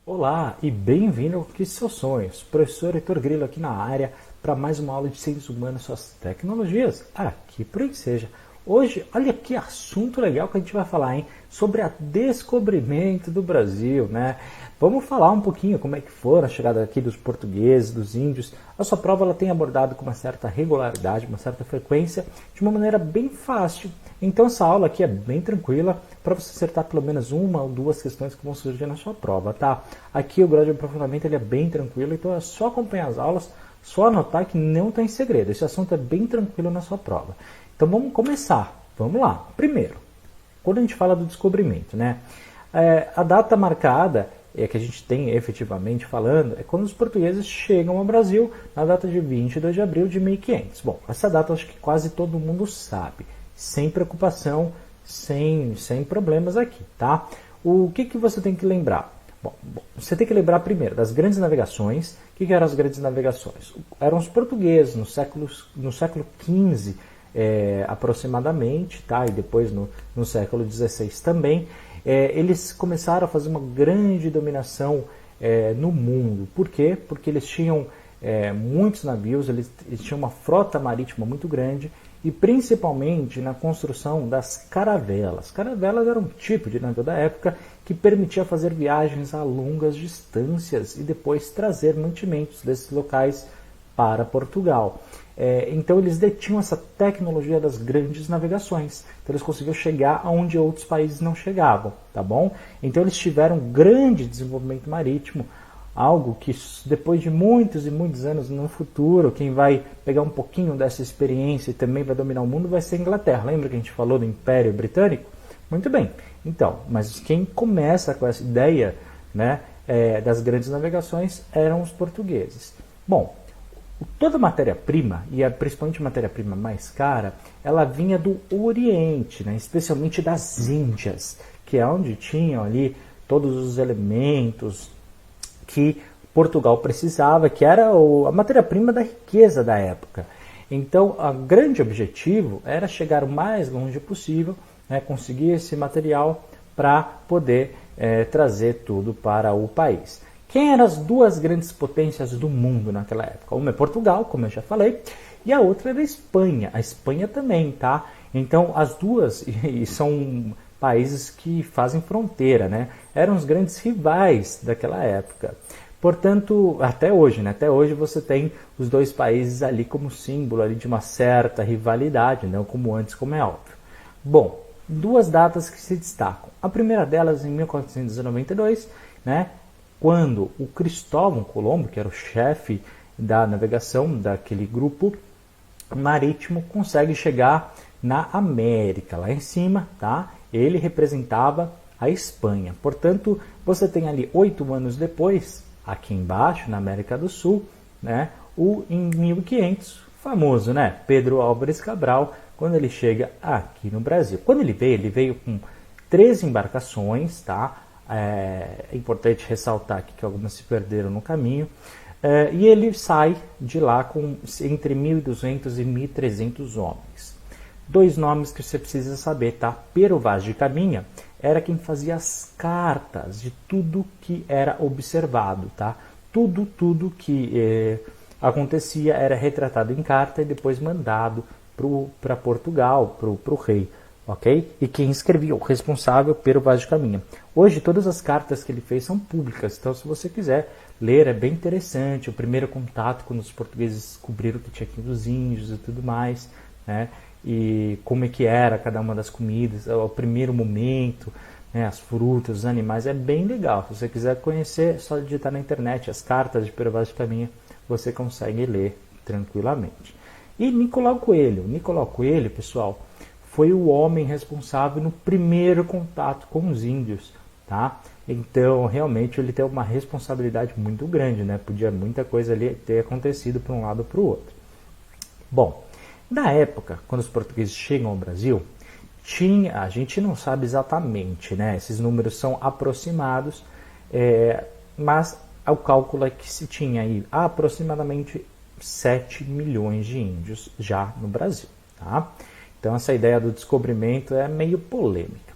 Olá e bem-vindo ao Conquiste Seus Sonhos. Professor Heitor Grilo aqui na área para mais uma aula de Ciências Humanas e suas tecnologias. Aqui por aí que seja. Hoje, olha que assunto legal que a gente vai falar, hein? Sobre o descobrimento do Brasil, né? Vamos falar um pouquinho como é que foi a chegada aqui dos portugueses, dos índios. A sua prova ela tem abordado com uma certa regularidade, uma certa frequência, de uma maneira bem fácil. Então essa aula aqui é bem tranquila para você acertar pelo menos uma ou duas questões que vão surgir na sua prova, tá? Aqui o grau de aprofundamento ele é bem tranquilo, então é só acompanhar as aulas, só anotar que não tem segredo. Esse assunto é bem tranquilo na sua prova. Então vamos começar. Vamos lá. Primeiro, quando a gente fala do descobrimento, né? A data marcada que a gente tem efetivamente falando é quando os portugueses chegam ao Brasil na data de 22 de abril de 1500. Bom, essa data acho que quase todo mundo sabe, sem preocupação, sem problemas aqui, tá? O que você tem que lembrar? Bom, você tem que lembrar primeiro das grandes navegações. O que eram as grandes navegações? Eram os portugueses no século XV, aproximadamente, tá? E depois no século XVI também. Eles começaram a fazer uma grande dominação no mundo. Por quê? Porque eles tinham muitos navios, eles tinham uma frota marítima muito grande e principalmente na construção das caravelas. Caravelas eram um tipo de navio da época que permitia fazer viagens a longas distâncias e depois trazer mantimentos desses locais para Portugal. Então eles detinham essa tecnologia das grandes navegações. Então eles conseguiam chegar aonde outros países não chegavam, tá bom? Então eles tiveram um grande desenvolvimento marítimo, algo que depois de muitos e muitos anos no futuro, quem vai pegar um pouquinho dessa experiência e também vai dominar o mundo vai ser a Inglaterra. Lembra que a gente falou do Império Britânico? Muito bem. Então, mas quem começa com essa ideia, né, das grandes navegações eram os portugueses. Bom, toda matéria-prima, e principalmente a matéria-prima mais cara, ela vinha do Oriente, né? Especialmente das Índias, que é onde tinham ali todos os elementos que Portugal precisava, que era a matéria-prima da riqueza da época. Então, o grande objetivo era chegar o mais longe possível, né? Conseguir esse material para poder trazer tudo para o país. Quem eram as duas grandes potências do mundo naquela época? Uma é Portugal, como eu já falei, e a outra era a Espanha. A Espanha também, tá? Então, as duas e são países que fazem fronteira, né? Eram os grandes rivais daquela época. Portanto, até hoje, né? Até hoje você tem os dois países ali como símbolo ali de uma certa rivalidade, não como antes, como é óbvio. Bom, duas datas que se destacam. A primeira delas em 1492, né? Quando o Cristóvão Colombo, que era o chefe da navegação daquele grupo marítimo, consegue chegar na América, lá em cima, tá? Ele representava a Espanha. Portanto, você tem ali 8 anos depois, aqui embaixo, na América do Sul, né? Em 1500, famoso, né? Pedro Álvares Cabral, quando ele chega aqui no Brasil. Quando ele veio com 3 embarcações, tá? É importante ressaltar aqui que algumas se perderam no caminho. E ele sai de lá com entre 1.200 e 1.300 homens. 2 nomes que você precisa saber, tá? Pero Vaz de Caminha era quem fazia as cartas de tudo que era observado, tá? Tudo que acontecia era retratado em carta e depois mandado para Portugal, para o rei. Ok? E quem escrevia, o responsável, Pero Vaz de Caminha. Hoje todas as cartas que ele fez são públicas, então se você quiser ler é bem interessante. O primeiro contato quando os portugueses descobriram que tinha aqui os índios e tudo mais, né? E como é que era cada uma das comidas, o primeiro momento, né? As frutas, os animais, é bem legal. Se você quiser conhecer, é só digitar na internet as cartas de Pero Vaz de Caminha, você consegue ler tranquilamente. E Nicolau Coelho, pessoal, foi o homem responsável no primeiro contato com os índios, tá? Então, realmente, ele tem uma responsabilidade muito grande, né? Podia muita coisa ali ter acontecido para um lado ou para o outro. Bom, na época, quando os portugueses chegam ao Brasil, a gente não sabe exatamente, né? Esses números são aproximados, mas o cálculo é que se tinha aí aproximadamente 7 milhões de índios já no Brasil, tá? Então essa ideia do descobrimento é meio polêmica.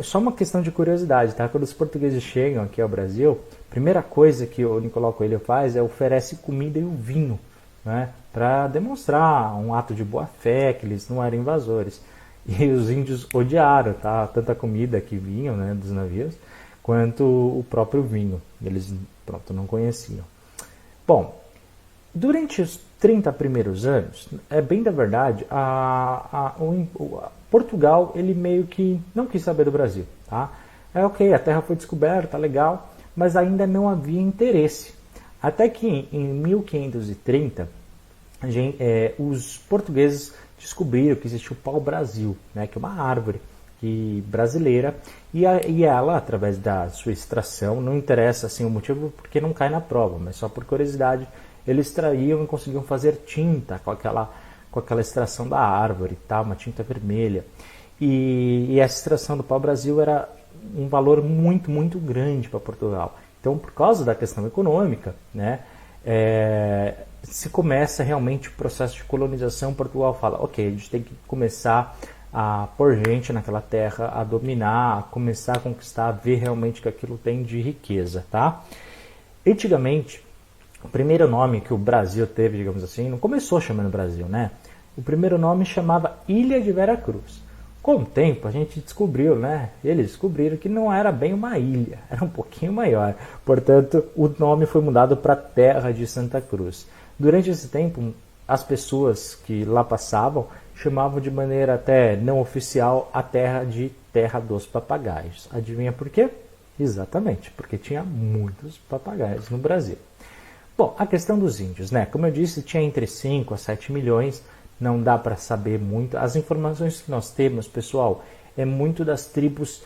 Só uma questão de curiosidade, tá? Quando os portugueses chegam aqui ao Brasil, a primeira coisa que o Nicolau Coelho faz é oferece comida e o vinho, né? Para demonstrar um ato de boa fé, que eles não eram invasores. E os índios odiaram, tá? Tanta comida que vinham, né, dos navios, quanto o próprio vinho. Eles, pronto, não conheciam. Bom, durante os 30 primeiros anos, é bem da verdade, Portugal, ele meio que não quis saber do Brasil, tá? Ok, a terra foi descoberta, legal, mas ainda não havia interesse. Até que em 1530, os portugueses descobriram que existe o pau-brasil, né, que é uma árvore brasileira, e ela, através da sua extração, não interessa assim o motivo porque não cai na prova, mas só por curiosidade, eles extraíam e conseguiam fazer tinta com aquela extração da árvore, tá? Uma tinta vermelha. E essa extração do pau-brasil era um valor muito, muito grande para Portugal. Então, por causa da questão econômica, né, se começa realmente o processo de colonização. Portugal fala, ok, a gente tem que começar a pôr gente naquela terra, a dominar, a começar a conquistar, a ver realmente que aquilo tem de riqueza, tá? Antigamente, o primeiro nome que o Brasil teve, digamos assim, não começou chamando Brasil, né? O primeiro nome chamava Ilha de Vera Cruz. Com o tempo, a gente descobriu, né? Eles descobriram que não era bem uma ilha, era um pouquinho maior. Portanto, o nome foi mudado para Terra de Santa Cruz. Durante esse tempo, as pessoas que lá passavam chamavam de maneira até não oficial a terra de Terra dos Papagaios. Adivinha por quê? Exatamente, porque tinha muitos papagaios no Brasil. Bom, a questão dos índios, né? Como eu disse, tinha entre 5 a 7 milhões, não dá para saber muito. As informações que nós temos, pessoal, é muito das tribos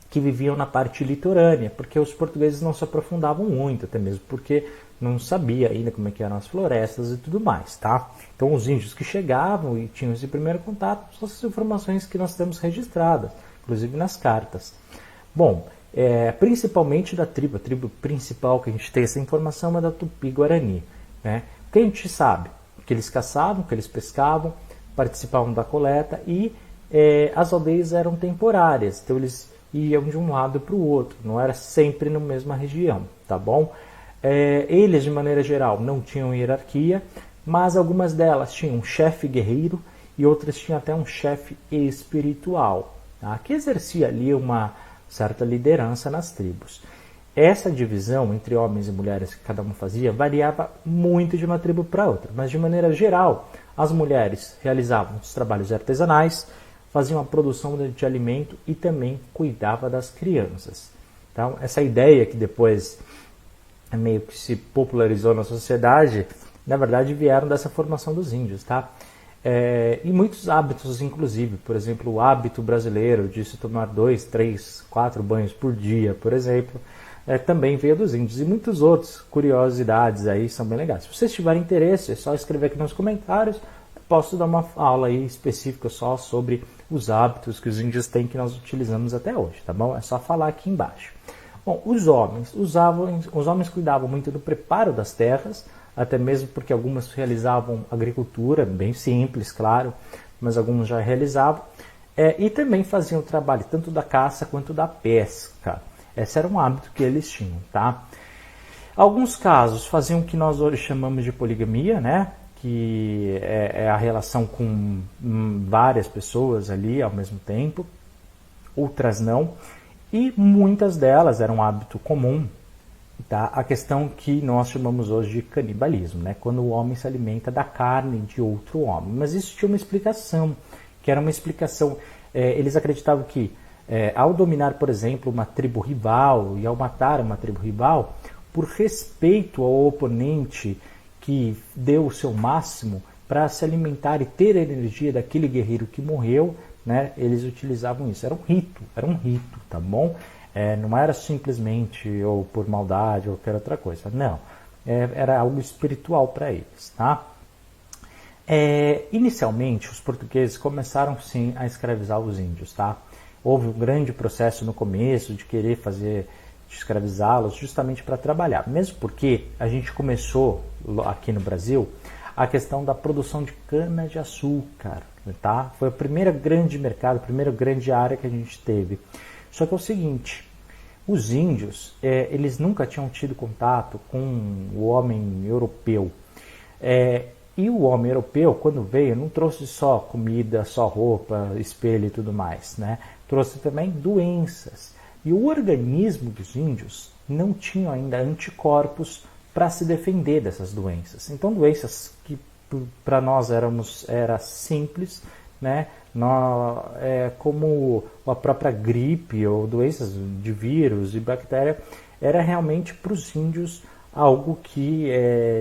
que viviam na parte litorânea, porque os portugueses não se aprofundavam muito, até mesmo porque não sabia ainda como é que eram as florestas e tudo mais, tá? Então os índios que chegavam e tinham esse primeiro contato são as informações que nós temos registradas, inclusive nas cartas. Bom, principalmente da tribo, a tribo principal que a gente tem essa informação é da Tupi-Guarani, né? O que a gente sabe? Que eles caçavam, que eles pescavam, participavam da coleta e as aldeias eram temporárias, então eles iam de um lado para o outro, não era sempre na mesma região, tá bom? Eles, de maneira geral, não tinham hierarquia, mas algumas delas tinham um chefe guerreiro e outras tinham até um chefe espiritual, tá? Que exercia ali uma certa liderança nas tribos. Essa divisão entre homens e mulheres que cada um fazia variava muito de uma tribo para outra, mas de maneira geral, as mulheres realizavam os trabalhos artesanais, faziam a produção de alimento e também cuidavam das crianças. Então, essa ideia que depois meio que se popularizou na sociedade, na verdade vieram dessa formação dos índios, tá? E muitos hábitos, inclusive, por exemplo, o hábito brasileiro de se tomar 2, 3, 4 banhos por dia, por exemplo, também veio dos índios. E muitos outros curiosidades aí são bem legais. Se vocês tiverem interesse, é só escrever aqui nos comentários. Posso dar uma aula aí específica só sobre os hábitos que os índios têm que nós utilizamos até hoje, tá bom? É só falar aqui embaixo. Bom, os homens cuidavam muito do preparo das terras, até mesmo porque algumas realizavam agricultura, bem simples, claro, mas alguns já realizavam, e também faziam o trabalho tanto da caça quanto da pesca. Esse era um hábito que eles tinham, tá? Alguns casos faziam o que nós hoje chamamos de poligamia, né? Que é a relação com várias pessoas ali ao mesmo tempo, outras não. E muitas delas eram um hábito comum, tá? A questão que nós chamamos hoje de canibalismo, né? Quando o homem se alimenta da carne de outro homem. Mas isso tinha uma explicação, que era uma explicação. Eles acreditavam que ao dominar, por exemplo, uma tribo rival e ao matar uma tribo rival, por respeito ao oponente que deu o seu máximo para se alimentar e ter a energia daquele guerreiro que morreu, né, eles utilizavam isso. Era um rito, tá bom? Não era simplesmente ou por maldade ou qualquer outra coisa, não. Era algo espiritual para eles, tá? Inicialmente, os portugueses começaram sim a escravizar os índios, tá? Houve um grande processo no começo de querer de escravizá-los justamente para trabalhar. Mesmo porque a gente começou aqui no Brasil a questão da produção de cana-de-açúcar tá? Foi o primeiro grande mercado, a primeira grande área que a gente teve. Só que é o seguinte, os índios, eles nunca tinham tido contato com o homem europeu. E o homem europeu, quando veio, não trouxe só comida, só roupa, espelho e tudo mais, né? Trouxe também doenças. E o organismo dos índios não tinha ainda anticorpos para se defender dessas doenças. Então, doenças que para nós era simples, né? Como a própria gripe ou doenças de vírus e bactéria, era realmente para os índios algo que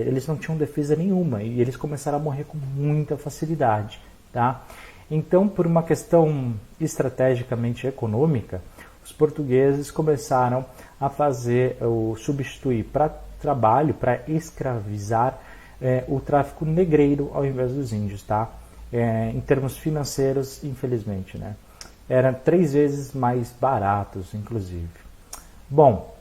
eles não tinham defesa nenhuma e eles começaram a morrer com muita facilidade, tá? Então, por uma questão estrategicamente econômica, os portugueses começaram a substituir para trabalho, para escravizar o tráfico negreiro ao invés dos índios, tá? Em termos financeiros, infelizmente, né? Eram 3 vezes mais baratos, inclusive. Bom,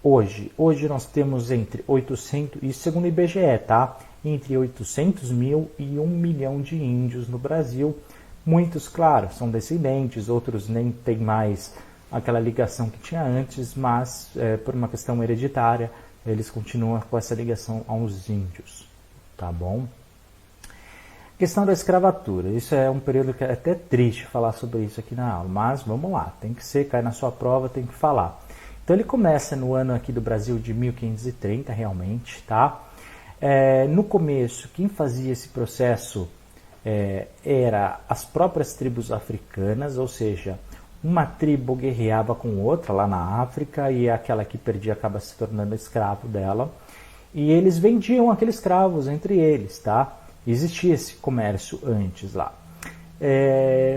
hoje nós temos entre 800, e segundo o IBGE, tá? Entre 800 mil e 1 milhão de índios no Brasil. Muitos, claro, são descendentes, outros nem têm mais aquela ligação que tinha antes, mas por uma questão hereditária, eles continuam com essa ligação aos índios, tá bom? Questão da escravatura, isso é um período que é até triste falar sobre isso aqui na aula, mas vamos lá, tem que ser, cai na sua prova, tem que falar. Então ele começa no ano aqui do Brasil de 1530, realmente, tá? No começo, quem fazia esse processo era as próprias tribos africanas, ou seja, uma tribo guerreava com outra lá na África e aquela que perdia acaba se tornando escravo dela. E eles vendiam aqueles escravos entre eles, tá? Existia esse comércio antes lá.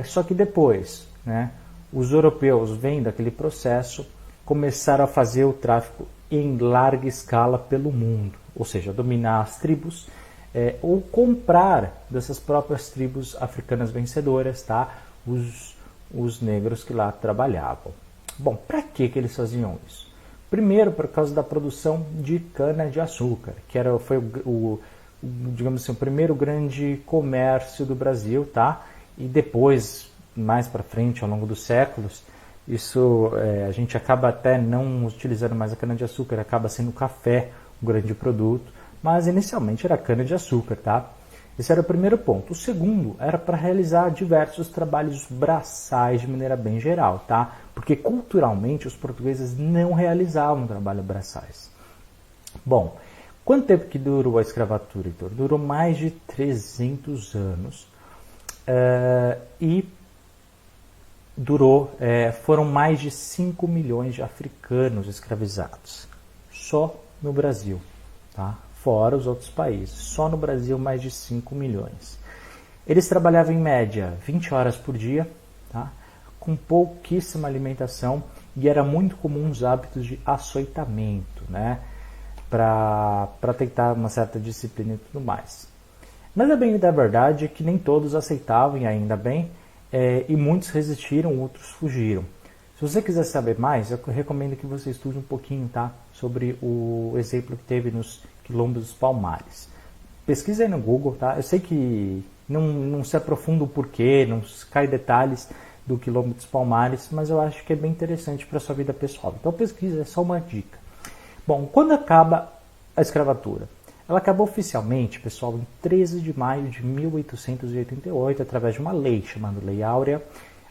Só que depois, né, os europeus, vendo aquele processo, começaram a fazer o tráfico em larga escala pelo mundo. Ou seja, dominar as tribos ou comprar dessas próprias tribos africanas vencedoras, tá? Os negros que lá trabalhavam. Bom, para que eles faziam isso? Primeiro, por causa da produção de cana-de-açúcar, que foi digamos assim, o primeiro grande comércio do Brasil, tá? E depois, mais para frente, ao longo dos séculos, isso a gente acaba até não utilizando mais a cana-de-açúcar, acaba sendo o café o grande produto, mas inicialmente era cana-de-açúcar, tá? Esse era o primeiro ponto. O segundo era para realizar diversos trabalhos braçais de maneira bem geral, tá? Porque culturalmente os portugueses não realizavam trabalhos braçais. Bom, quanto tempo que durou a escravatura, Heitor? Durou mais de 300 anos e foram mais de 5 milhões de africanos escravizados, só no Brasil, tá? Fora os outros países. Só no Brasil, mais de 5 milhões. Eles trabalhavam em média 20 horas por dia, tá? Com pouquíssima alimentação, e era muito comum os hábitos de açoitamento, né? Para tentar uma certa disciplina e tudo mais. Mas a bem da verdade é que nem todos aceitavam, e ainda bem, e muitos resistiram, outros fugiram. Se você quiser saber mais, eu recomendo que você estude um pouquinho, tá? Sobre o exemplo que teve nos Quilombos dos Palmares. Pesquisa aí no Google, tá? Eu sei que não se aprofunda o porquê, não cai detalhes do Quilombo dos Palmares, mas eu acho que é bem interessante para a sua vida pessoal. Então pesquisa, é só uma dica. Bom, quando acaba a escravatura? Ela acabou oficialmente, pessoal, em 13 de maio de 1888, através de uma lei chamada Lei Áurea,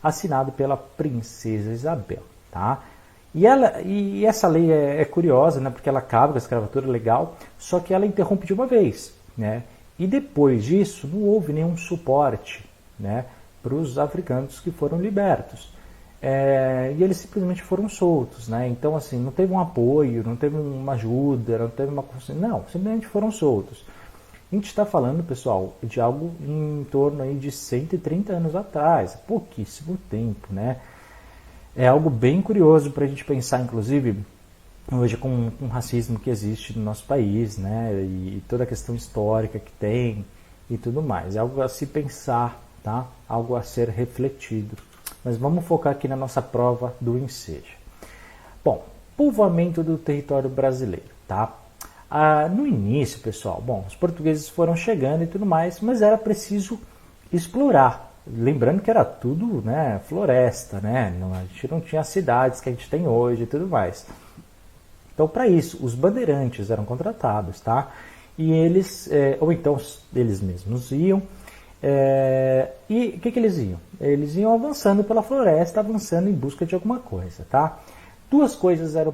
assinado pela Princesa Isabel, tá? E essa lei é curiosa, né? Porque ela acaba com a escravatura legal, só que ela interrompe de uma vez, né? E depois disso não houve nenhum suporte, né, para os africanos que foram libertos. E eles simplesmente foram soltos, né? Então, assim, não teve um apoio, não teve uma ajuda, não teve uma... Não, simplesmente foram soltos. A gente está falando, pessoal, de algo em torno aí de 130 anos atrás, pouquíssimo tempo, né? É algo bem curioso para a gente pensar, inclusive, hoje com o racismo que existe no nosso país, né? E toda a questão histórica que tem e tudo mais. É algo a se pensar, tá? Algo a ser refletido. Mas vamos focar aqui na nossa prova do Enseja. Bom, povoamento do território brasileiro, tá? No início, pessoal, bom, os portugueses foram chegando e tudo mais, mas era preciso explorar, lembrando que era tudo, né, floresta, né? A gente não tinha as cidades que a gente tem hoje e tudo mais. Então, para isso, os bandeirantes eram contratados, tá? E eles, ou então eles mesmos iam. E o que eles iam? Eles iam avançando pela floresta, avançando em busca de alguma coisa, tá? Duas coisas eram